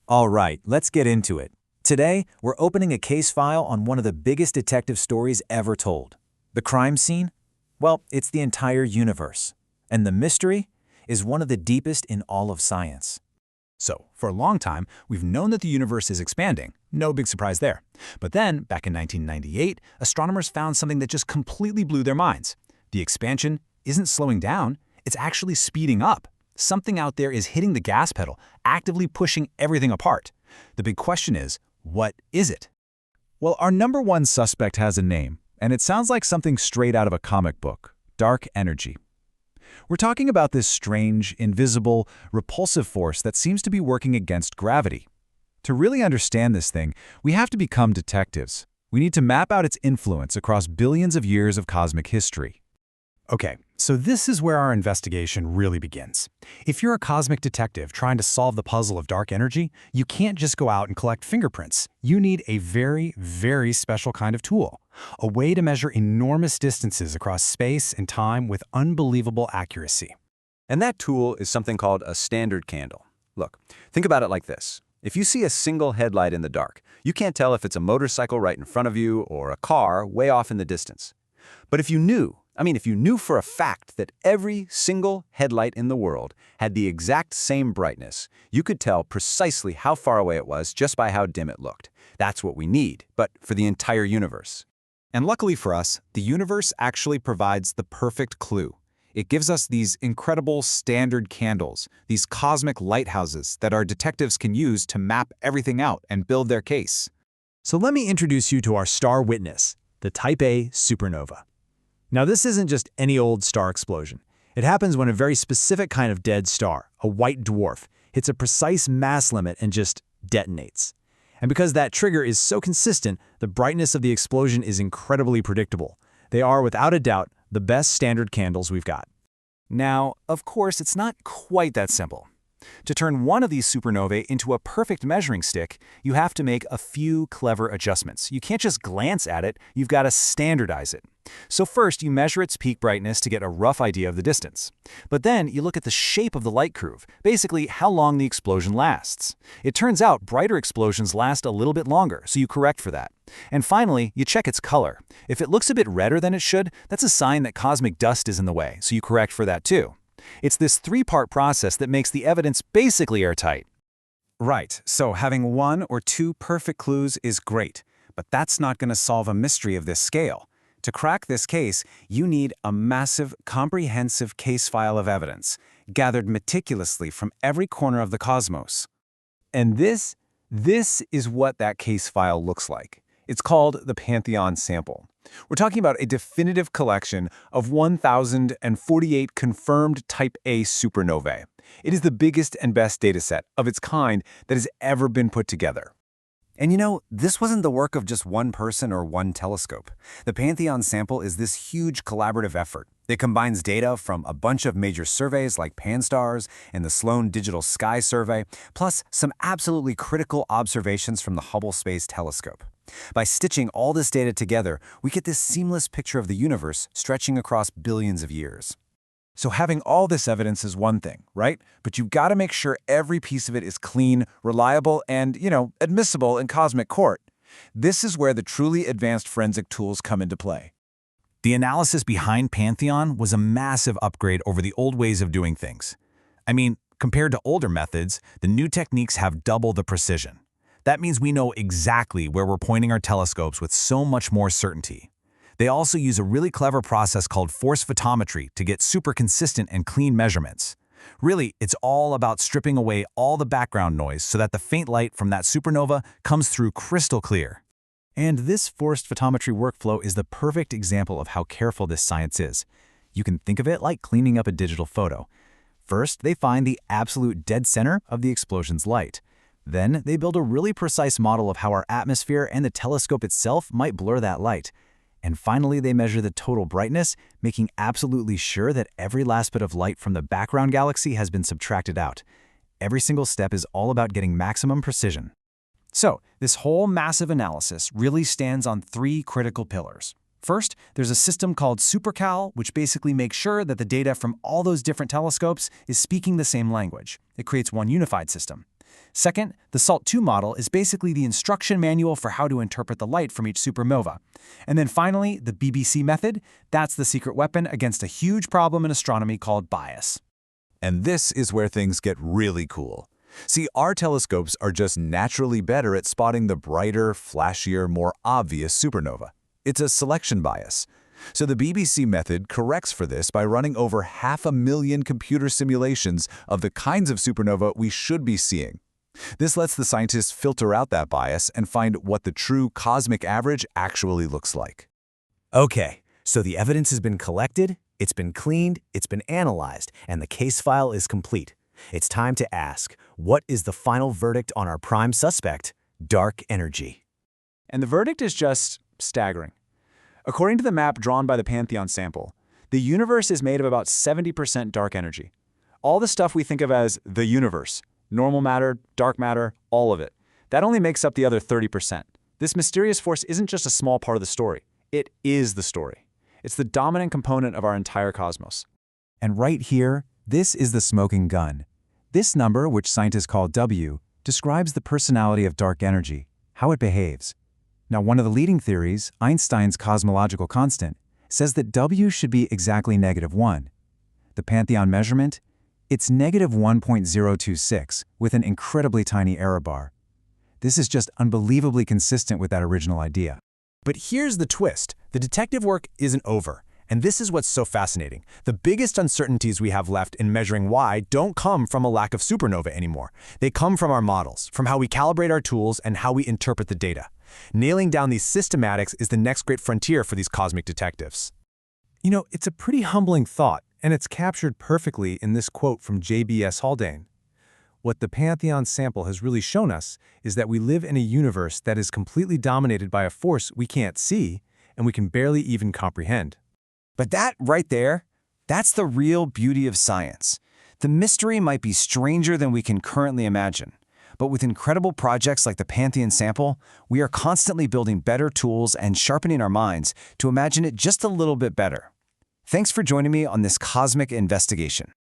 All right, let's get into it. Today, we're opening a case file on one of the biggest detective stories ever told. The crime scene? Well, it's the entire universe. And the mystery is one of the deepest in all of science. So, for a long time, we've known that the universe is expanding. No big surprise there. But then, back in 1998, astronomers found something that just completely blew their minds. The expansion isn't slowing down, it's actually speeding up. Something out there is hitting the gas pedal, actively pushing everything apart. The big question is, what is it? Well, our number one suspect has a name, and it sounds like something straight out of a comic book: dark energy. We're talking about this strange, invisible, repulsive force that seems to be working against gravity. To really understand this thing, we have to become detectives. We need to map out its influence across billions of years of cosmic history. Okay, so this is where our investigation really begins. If you're a cosmic detective trying to solve the puzzle of dark energy, you can't just go out and collect fingerprints. You need a very, very special kind of tool. A way to measure enormous distances across space and time with unbelievable accuracy. And that tool is something called a standard candle. Look, think about it like this. If you see a single headlight in the dark, you can't tell if it's a motorcycle right in front of you or a car way off in the distance. But if you knew for a fact that every single headlight in the world had the exact same brightness, you could tell precisely how far away it was just by how dim it looked. That's what we need, but for the entire universe. And luckily for us, the universe actually provides the perfect clue. It gives us these incredible standard candles, these cosmic lighthouses that our detectives can use to map everything out and build their case. So let me introduce you to our star witness, the Type Ia Supernova. Now, this isn't just any old star explosion. It happens when a very specific kind of dead star, a white dwarf, hits a precise mass limit and just detonates. And because that trigger is so consistent, the brightness of the explosion is incredibly predictable. They are, without a doubt, the best standard candles we've got. Now, of course, it's not quite that simple. To turn one of these supernovae into a perfect measuring stick, you have to make a few clever adjustments. You can't just glance at it, you've got to standardize it. So first, you measure its peak brightness to get a rough idea of the distance. But then you look at the shape of the light curve, basically how long the explosion lasts. It turns out brighter explosions last a little bit longer, so you correct for that. And finally, you check its color. If it looks a bit redder than it should, that's a sign that cosmic dust is in the way, so you correct for that too. It's this three-part process that makes the evidence basically airtight. Right, so having one or two perfect clues is great, but that's not going to solve a mystery of this scale. To crack this case, you need a massive, comprehensive case file of evidence, gathered meticulously from every corner of the cosmos. And this is what that case file looks like. It's called the Pantheon Sample. We're talking about a definitive collection of 1,048 confirmed Type Ia Supernovae. It is the biggest and best dataset of its kind that has ever been put together. And you know, this wasn't the work of just one person or one telescope. The Pantheon Sample is this huge collaborative effort. It combines data from a bunch of major surveys like Pan-STARRS and the Sloan Digital Sky Survey, plus some absolutely critical observations from the Hubble Space Telescope. By stitching all this data together, we get this seamless picture of the universe stretching across billions of years. So having all this evidence is one thing, right? But you've got to make sure every piece of it is clean, reliable, and, admissible in cosmic court. This is where the truly advanced forensic tools come into play. The analysis behind Pantheon was a massive upgrade over the old ways of doing things. I mean, compared to older methods, the new techniques have double the precision. That means we know exactly where we're pointing our telescopes with so much more certainty. They also use a really clever process called Forced Photometry to get super consistent and clean measurements. Really, it's all about stripping away all the background noise so that the faint light from that supernova comes through crystal clear. And this forced photometry workflow is the perfect example of how careful this science is. You can think of it like cleaning up a digital photo. First, they find the absolute dead center of the explosion's light. Then, they build a really precise model of how our atmosphere and the telescope itself might blur that light. And finally, they measure the total brightness, making absolutely sure that every last bit of light from the background galaxy has been subtracted out. Every single step is all about getting maximum precision. So, this whole massive analysis really stands on three critical pillars. First, there's a system called SuperCal, which basically makes sure that the data from all those different telescopes is speaking the same language. It creates one unified system. Second, the SALT-2 model is basically the instruction manual for how to interpret the light from each supernova. And then finally, the BBC method, that's the secret weapon against a huge problem in astronomy called bias. And this is where things get really cool. See, our telescopes are just naturally better at spotting the brighter, flashier, more obvious supernova. It's a selection bias. So the BBC method corrects for this by running over 500,000 computer simulations of the kinds of supernova we should be seeing. This lets the scientists filter out that bias and find what the true cosmic average actually looks like. Okay, so the evidence has been collected, it's been cleaned, it's been analyzed, and the case file is complete. It's time to ask, what is the final verdict on our prime suspect, dark energy? And the verdict is just staggering. According to the map drawn by the Pantheon Sample, the universe is made of about 70% dark energy. All the stuff we think of as the universe, normal matter, dark matter, all of it, that only makes up the other 30%. This mysterious force isn't just a small part of the story. It is the story. It's the dominant component of our entire cosmos. And right here, this is the smoking gun. This number, which scientists call W, describes the personality of dark energy, how it behaves. Now, one of the leading theories, Einstein's cosmological constant, says that W should be exactly -1. The Pantheon measurement? It's -1.026, with an incredibly tiny error bar. This is just unbelievably consistent with that original idea. But here's the twist. The detective work isn't over. And this is what's so fascinating. The biggest uncertainties we have left in measuring why don't come from a lack of supernova anymore. They come from our models, from how we calibrate our tools and how we interpret the data. Nailing down these systematics is the next great frontier for these cosmic detectives. You know, it's a pretty humbling thought, and it's captured perfectly in this quote from J.B.S. Haldane. What the Pantheon Sample has really shown us is that we live in a universe that is completely dominated by a force we can't see and we can barely even comprehend. But that right there, that's the real beauty of science. The mystery might be stranger than we can currently imagine. But with incredible projects like the Pantheon Sample, we are constantly building better tools and sharpening our minds to imagine it just a little bit better. Thanks for joining me on this cosmic investigation.